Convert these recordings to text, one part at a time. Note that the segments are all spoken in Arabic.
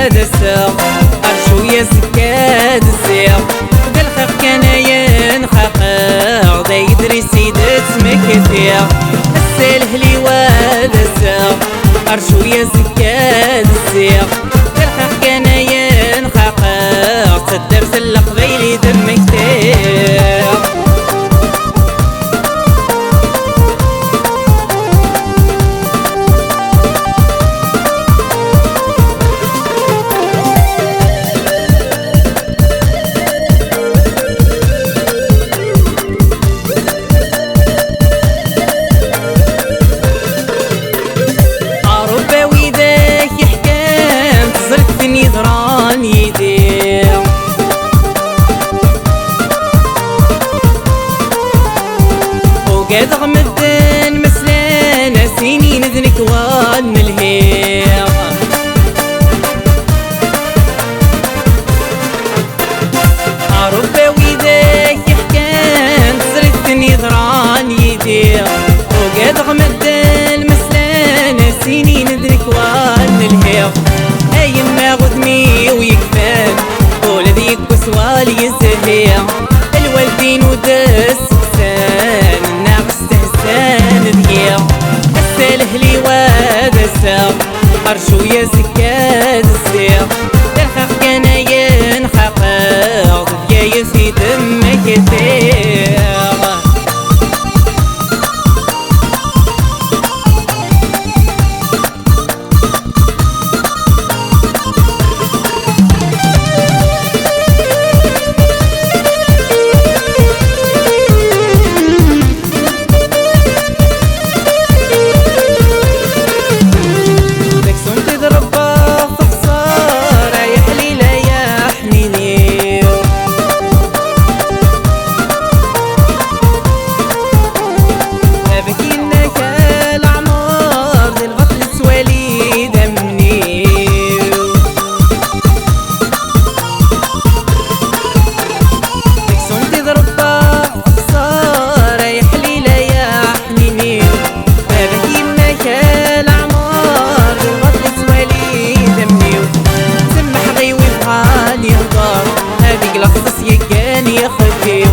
وادسا أرشو يا سكاد السيق دا الخاق كان ينخاقر دا يدري سيدت مكثير الساله لي وادسا أرشو يا سكاد السيق دا الخاق كان ينخاقر تدرس القبيلي دم كتير يضران يدير وقاد غمدن مسلانا سنين ذنك وان ملهير عربة ويداك يحكام صرت يضران يدير وقاد غمدن مسلانا سنين ذنك وان ملهير يما غدمي ويكفان ولدي يكبس والي يزهير الوالدين ودس كسان الناقص تهسان ذير الساله لي وادسا أرشو يا سكاد السير الخاق كان ينخاقر ضديا في دم كثير يا خفيو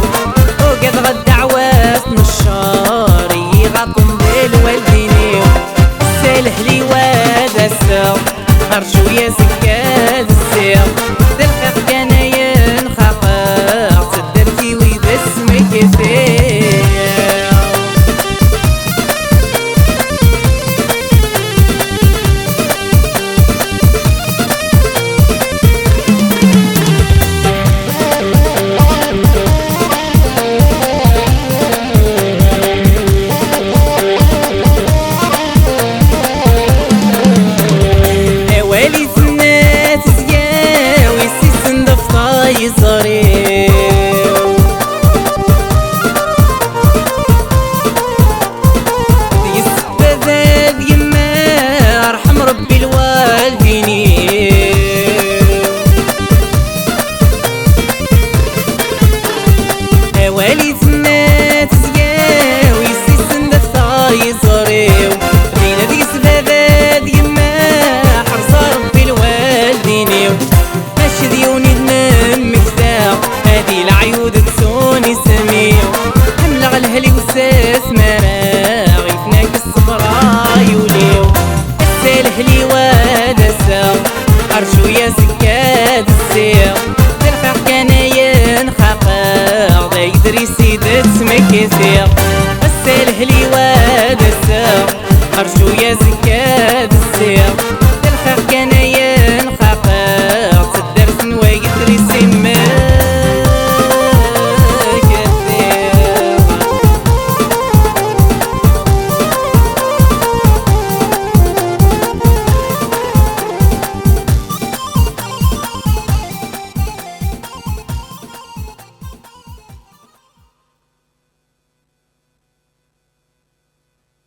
وقد غد دعوات نشار يغطم بالوالدينيو الساله لي وادسا أرشو يا سكاد السير ذا الخاق كان ينخاقر تدر في ويد اسمك كثير والي ثمات زياو يسيسن دفا يصريو بينا ديك سبابات يما حرصا ربي الوالدينيو ماشي ديوني دنم مكتاو هادي العيود تسوني سميو حملة غالهلي وساس مراغ يفناك الصبرا يوليو الساله لي وادسا أرشو يا سكاد السير ذا الخاق كان ينخاقر يدري سيدت مكثير الساله لي وادسا أرجو يا سكاد السير